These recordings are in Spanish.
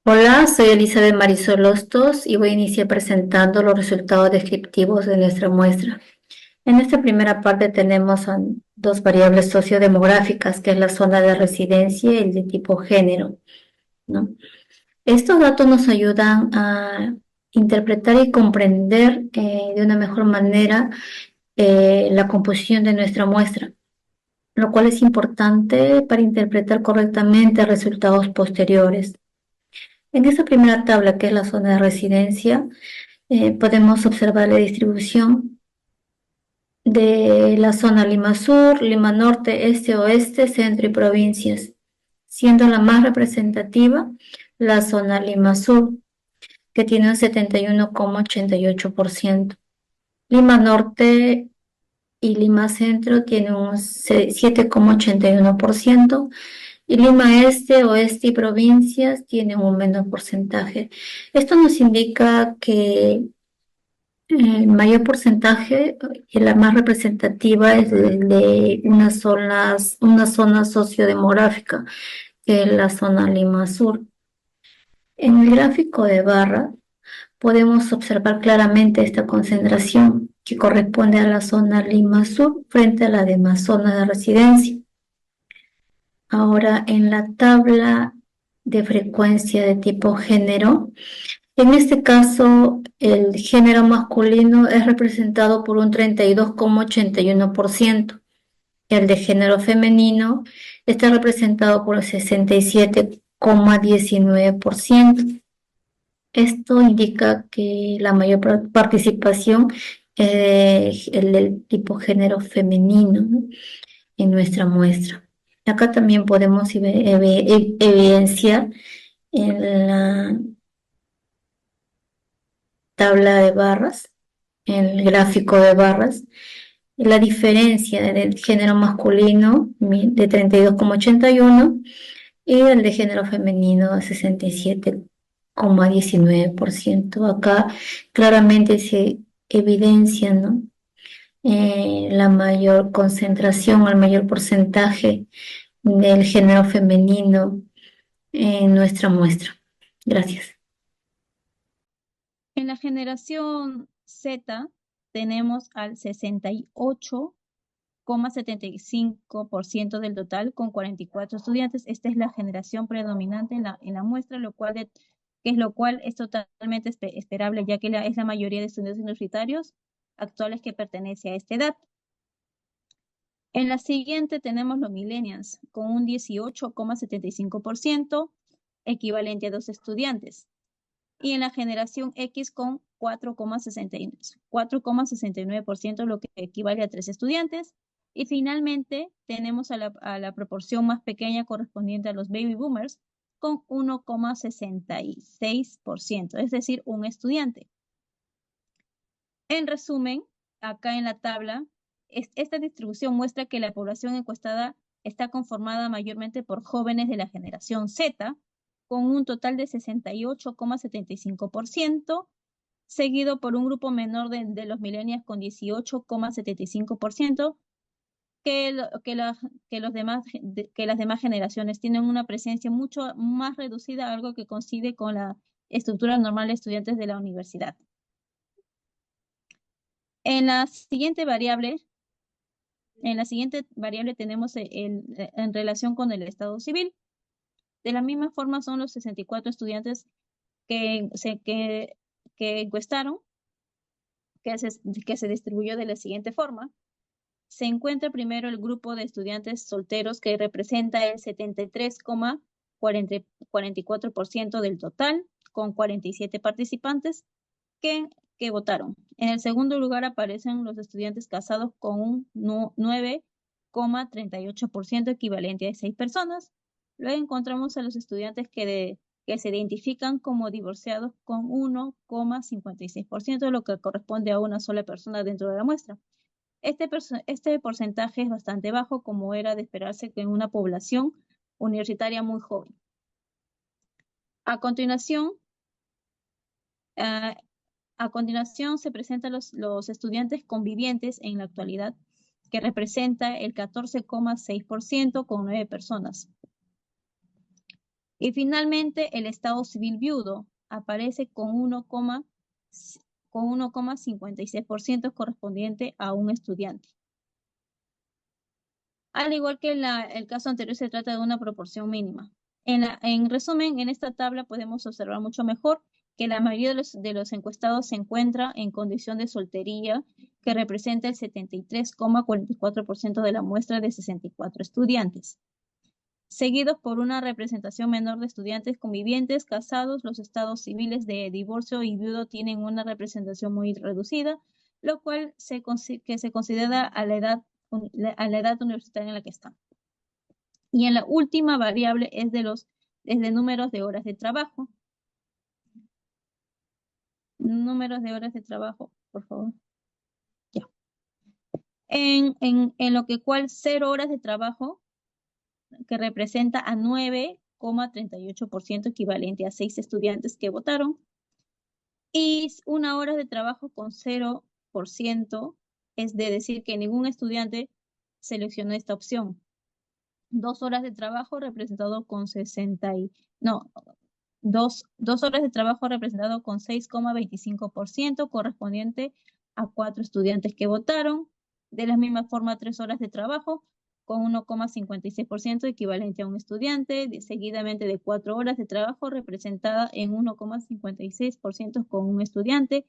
Hola, soy Elizabeth Marisol Hostos y voy a iniciar presentando los resultados descriptivos de nuestra muestra. En esta primera parte tenemos dos variables sociodemográficas, que es la zona de residencia y el de tipo género, ¿no? Estos datos nos ayudan a interpretar y comprender de una mejor manera la composición de nuestra muestra, lo cual es importante para interpretar correctamente resultados posteriores. En esta primera tabla, que es la zona de residencia, podemos observar la distribución de la zona Lima Sur, Lima Norte, Este, Oeste, Centro y provincias, siendo la más representativa la zona Lima Sur, que tiene un 71,88%. Lima Norte y Lima Centro tienen un 7,81%. Y Lima Este, Oeste y provincias tienen un menor porcentaje. Esto nos indica que el mayor porcentaje y la más representativa es el de una zona sociodemográfica, que es la zona Lima Sur. En el gráfico de barra podemos observar claramente esta concentración que corresponde a la zona Lima Sur frente a la demás zona de residencia. Ahora, en la tabla de frecuencia de tipo género, en este caso, el género masculino es representado por un 32,81%. El de género femenino está representado por el 67,19%. Esto indica que la mayor participación es el del tipo género femenino, ¿no?, en nuestra muestra. Acá también podemos evidenciar en la tabla de barras, en el gráfico de barras, la diferencia del género masculino de 32,81 y el de género femenino de 67,19%. Acá claramente se evidencia, ¿no?, la mayor concentración, el mayor porcentaje del género femenino en nuestra muestra. Gracias. En la generación Z tenemos al 68,75% del total con 44 estudiantes. Esta es la generación predominante en la muestra, lo cual es totalmente esperable, ya que es la mayoría de estudiantes universitarios actuales que pertenece a esta edad. En la siguiente tenemos los millennials con un 18,75%, equivalente a 2 estudiantes. Y en la generación X con 4,69%, lo que equivale a 3 estudiantes. Y finalmente tenemos a la proporción más pequeña correspondiente a los baby boomers con 1,66%, es decir, un estudiante. En resumen, acá en la tabla, esta distribución muestra que la población encuestada está conformada mayormente por jóvenes de la generación Z, con un total de 68,75%, seguido por un grupo menor de los millennials con 18,75%, que las demás generaciones tienen una presencia mucho más reducida, algo que coincide con la estructura normal de estudiantes de la universidad. En la siguiente variable tenemos en relación con el estado civil. De la misma forma son los 64 estudiantes que encuestaron, que se distribuyó de la siguiente forma. Se encuentra primero el grupo de estudiantes solteros, que representa el 73,44% del total, con 47 participantes que votaron. En el segundo lugar aparecen los estudiantes casados con un 9,38%, equivalente a 6 personas. Luego encontramos a los estudiantes que se identifican como divorciados con 1,56%, lo que corresponde a una sola persona dentro de la muestra. Este porcentaje es bastante bajo, como era de esperarse en una población universitaria muy joven. A continuación, se presentan los estudiantes convivientes en la actualidad, que representa el 14,6% con 9 personas. Y finalmente, el estado civil viudo aparece con 1,56% correspondiente a un estudiante. Al igual que el caso anterior, se trata de una proporción mínima. En resumen, en esta tabla podemos observar mucho mejor que la mayoría de los encuestados se encuentra en condición de soltería, que representa el 73,44% de la muestra de 64 estudiantes, seguidos por una representación menor de estudiantes convivientes, casados. Los estados civiles de divorcio y viudo tienen una representación muy reducida, lo cual que se considera a la edad universitaria en la que están. Y en la última variable es de números de horas de trabajo. Números de horas de trabajo, por favor. Ya. En lo que cual 0 horas de trabajo, que representa a 9,38%, equivalente a 6 estudiantes que votaron, y 1 hora de trabajo con 0%, es de decir que ningún estudiante seleccionó esta opción. 2 horas de trabajo representado con 2 horas de trabajo representado con 6,25%, correspondiente a 4 estudiantes que votaron. De la misma forma, 3 horas de trabajo con 1,56%, equivalente a un estudiante, seguidamente de 4 horas de trabajo representada en 1,56% con un estudiante.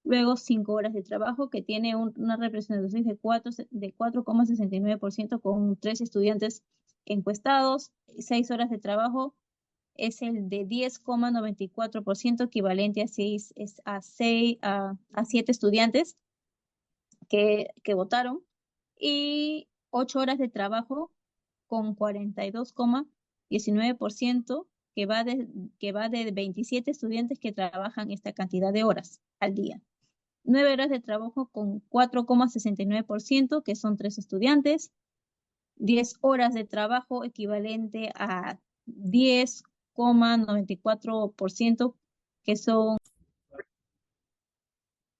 Luego 5 horas de trabajo, que tiene una representación de 4,69% con 3 estudiantes encuestados. 6 horas de trabajo es el de 10,94%, equivalente a 7 estudiantes que votaron. Y 8 horas de trabajo con 42,19%, que va de 27 estudiantes que trabajan esta cantidad de horas al día. 9 horas de trabajo con 4,69%, que son 3 estudiantes. 10 horas de trabajo equivalente a 10,94%, que son...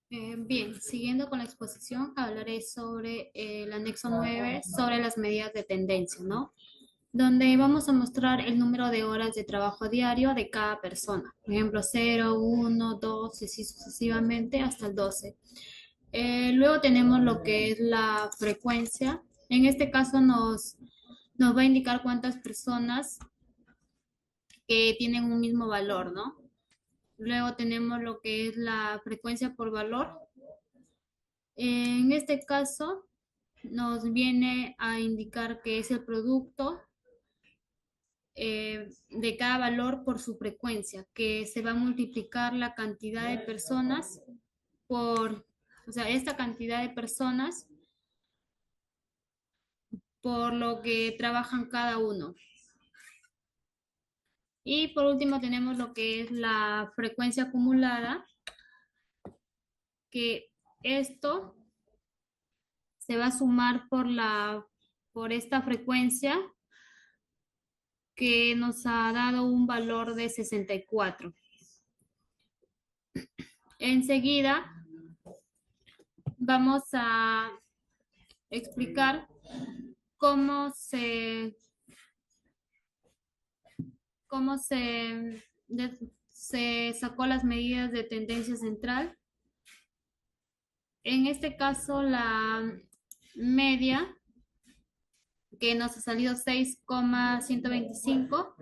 Bien, siguiendo con la exposición, hablaré sobre el anexo 9, sobre las medidas de tendencia, ¿no? Donde vamos a mostrar el número de horas de trabajo diario de cada persona. Por ejemplo, 0, 1, 2 y así sucesivamente hasta el 12. Luego tenemos lo que es la frecuencia. En este caso nos va a indicar cuántas personas que tienen un mismo valor, ¿no? Luego tenemos lo que es la frecuencia por valor. En este caso, nos viene a indicar que es el producto de cada valor por su frecuencia, que se va a multiplicar la cantidad de personas o sea, esta cantidad de personas por lo que trabajan cada uno. Y por último tenemos lo que es la frecuencia acumulada, que esto se va a sumar por esta frecuencia que nos ha dado un valor de 64. Enseguida vamos a explicar cómo se sacó las medidas de tendencia central. En este caso, la media, que nos ha salido 6,125.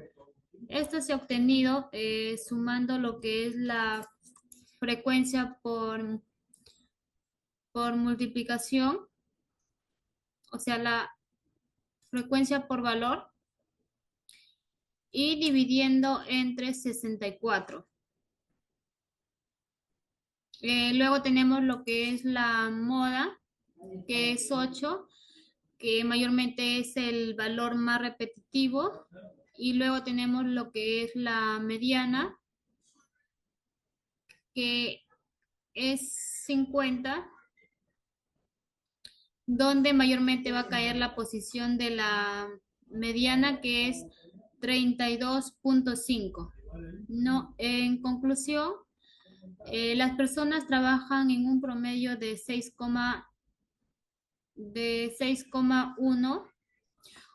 Esto se ha obtenido sumando lo que es la frecuencia por multiplicación, o sea, la frecuencia por valor, y dividiendo entre 64. Luego tenemos lo que es la moda, que es 8, que mayormente es el valor más repetitivo. Y luego tenemos lo que es la mediana, que es 50, donde mayormente va a caer la posición de la mediana, que es 32,5. No, en conclusión, las personas trabajan en un promedio de 6,1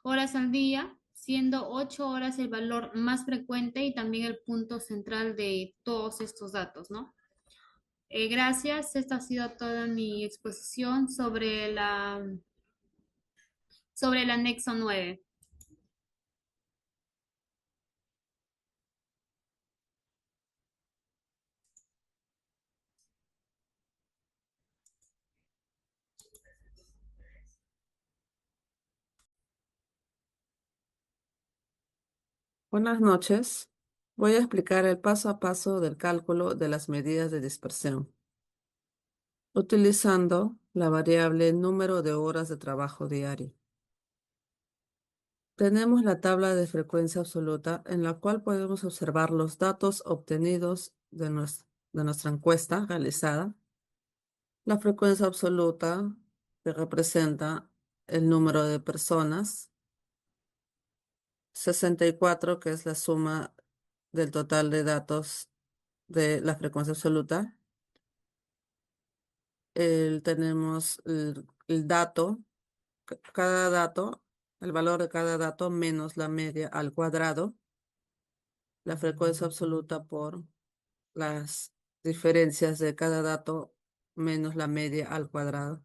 horas al día, siendo 8 horas el valor más frecuente y también el punto central de todos estos datos, ¿no? Gracias, esta ha sido toda mi exposición sobre el anexo 9. Buenas noches. Voy a explicar el paso a paso del cálculo de las medidas de dispersión, utilizando la variable número de horas de trabajo diario. Tenemos la tabla de frecuencia absoluta en la cual podemos observar los datos obtenidos de nuestra encuesta realizada. La frecuencia absoluta que representa el número de personas, 64, que es la suma del total de datos de la frecuencia absoluta. Tenemos el dato, cada dato, el valor de cada dato menos la media al cuadrado, la frecuencia absoluta por las diferencias de cada dato menos la media al cuadrado.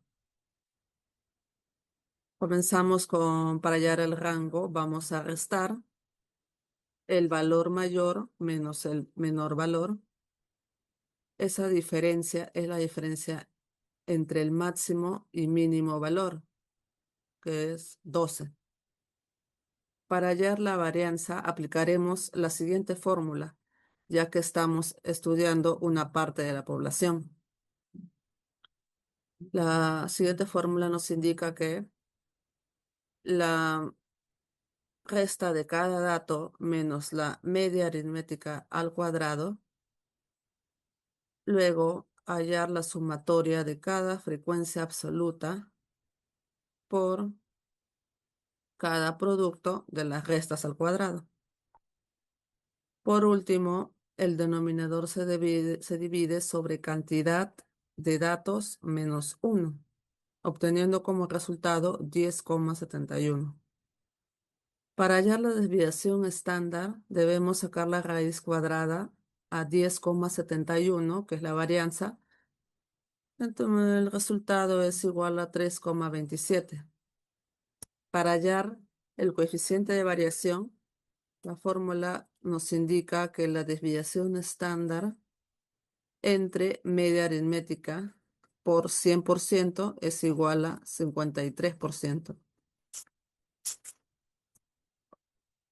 Comenzamos para hallar el rango, vamos a restar el valor mayor menos el menor valor. Esa diferencia es la diferencia entre el máximo y mínimo valor, que es 12. Para hallar la varianza aplicaremos la siguiente fórmula, ya que estamos estudiando una parte de la población. La siguiente fórmula nos indica que la resta de cada dato menos la media aritmética al cuadrado, luego hallar la sumatoria de cada frecuencia absoluta por cada producto de las restas al cuadrado. Por último, el denominador se divide sobre cantidad de datos menos 1, obteniendo como resultado 10,71. Para hallar la desviación estándar, debemos sacar la raíz cuadrada a 10,71, que es la varianza. Entonces, el resultado es igual a 3,27. Para hallar el coeficiente de variación, la fórmula nos indica que la desviación estándar entre media aritmética por 100% es igual a 53%.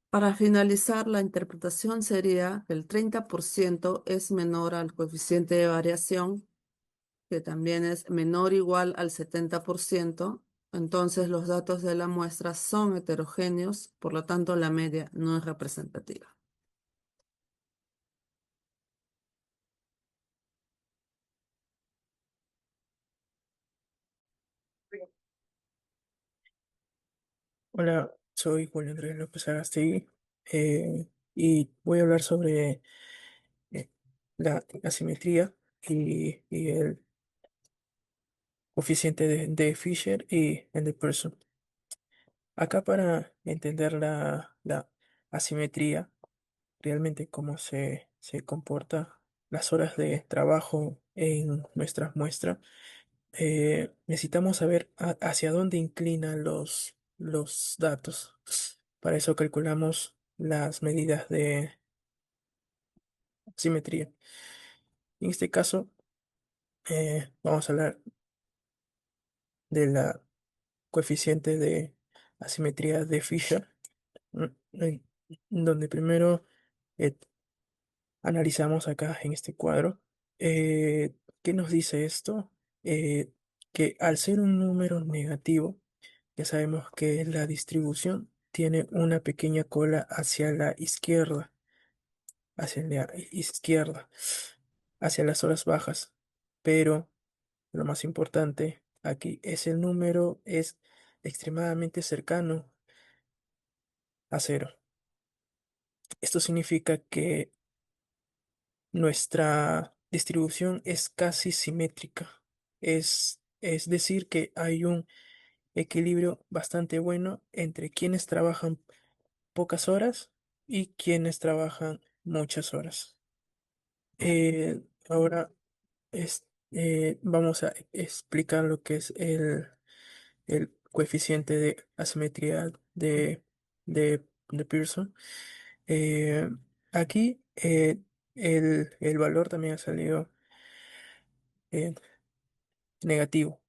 Para finalizar, la interpretación sería que el 30% es menor al coeficiente de variación, que también es menor o igual al 70%. Entonces los datos de la muestra son heterogéneos, por lo tanto la media no es representativa. Hola, soy Julio Andrés López Agastegui y voy a hablar sobre eh, la asimetría y el coeficiente de Fisher y el de Pearson. Acá para entender la asimetría, realmente cómo se comporta las horas de trabajo en nuestras muestras, necesitamos saber hacia dónde inclinan los datos. Para eso calculamos las medidas de simetría. En este caso, vamos a hablar de la coeficiente de asimetría de Fisher, mm, en donde primero eh, analizamos acá en este cuadro. ¿Qué nos dice esto? Que al ser un número negativo, ya sabemos que la distribución tiene una pequeña cola hacia la izquierda, hacia las horas bajas. Pero lo más importante aquí es el número es extremadamente cercano a cero. Esto significa que nuestra distribución es casi simétrica. Es decir, que hay un equilibrio bastante bueno entre quienes trabajan pocas horas y quienes trabajan muchas horas. Ahora vamos a explicar lo que es el coeficiente de asimetría de Pearson. Eh, Aquí el valor también ha salido eh, negativo,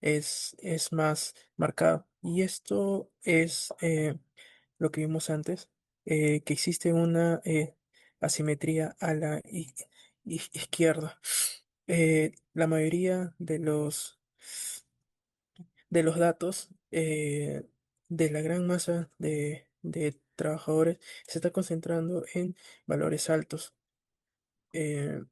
es más marcado. Y esto es lo que vimos antes, que existe una asimetría a la izquierda. La mayoría de los datos de la gran masa de trabajadores se está concentrando en valores altos, eh,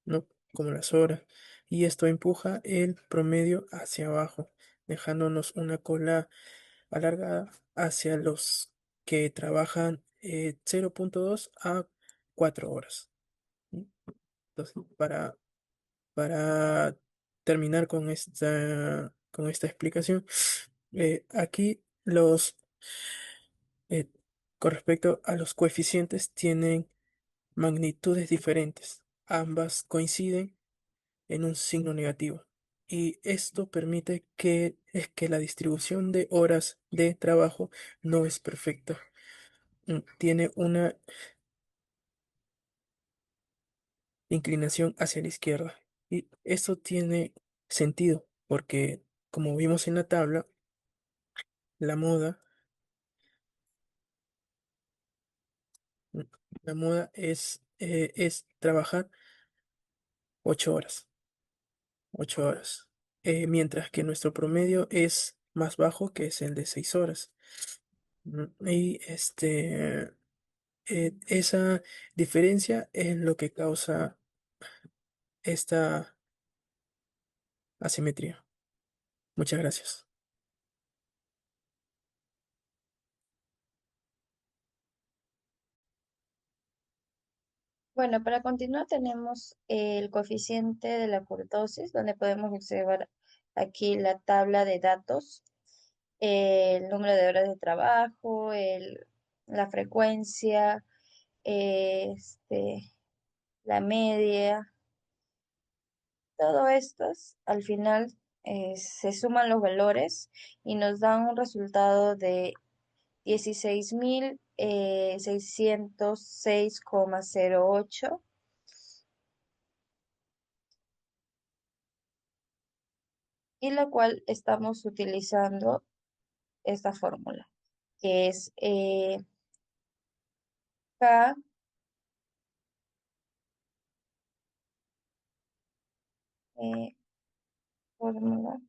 ¿no? Como las horas, y esto empuja el promedio hacia abajo, dejándonos una cola alargada hacia los que trabajan 0,2 a 4 horas. ¿Sí? Entonces, para terminar con esta explicación, aquí eh, con respecto a los coeficientes, tienen magnitudes diferentes. Ambas coinciden en un signo negativo. Y esto permite que la distribución de horas de trabajo no es perfecta. Tiene una inclinación hacia la izquierda. Y esto tiene sentido porque, como vimos en la tabla, la moda, mm, la moda es trabajar 8 horas, 8 horas, mientras que nuestro promedio es más bajo, que es el de 6 horas. Y esa diferencia es lo que causa esta asimetría. Muchas gracias. Bueno, para continuar tenemos el coeficiente de la kurtosis, donde podemos observar aquí la tabla de datos, el número de horas de trabajo, la frecuencia, la media, todo estos al final se suman los valores y nos dan un resultado de 16.606,08, y la cual estamos utilizando esta fórmula, que es K, eh, fórmula,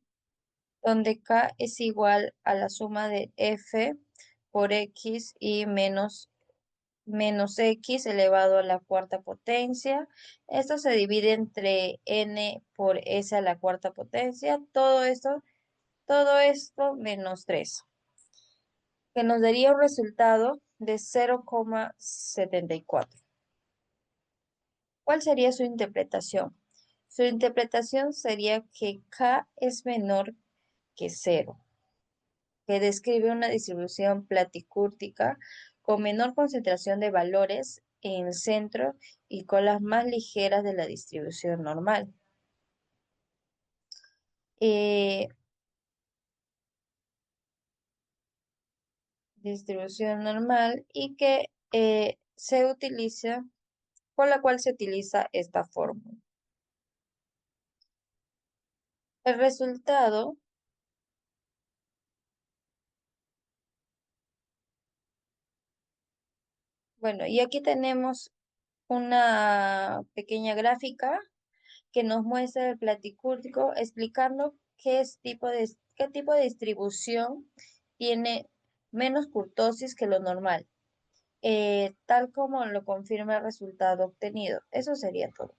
donde K es igual a la suma de F por X y menos X elevado a la cuarta potencia. Esto se divide entre N por S a la cuarta potencia. Todo esto menos 3, que nos daría un resultado de 0,74. ¿Cuál sería su interpretación? Su interpretación sería que K es menor que 0, que describe una distribución platicúrtica con menor concentración de valores en el centro y con las más ligeras de la distribución normal. Distribución normal y que se utiliza, por la cual se utiliza esta fórmula. El resultado, bueno, y aquí tenemos una pequeña gráfica que nos muestra el platicúrtico explicando qué tipo de distribución tiene menos kurtosis que lo normal, tal como lo confirma el resultado obtenido. Eso sería todo.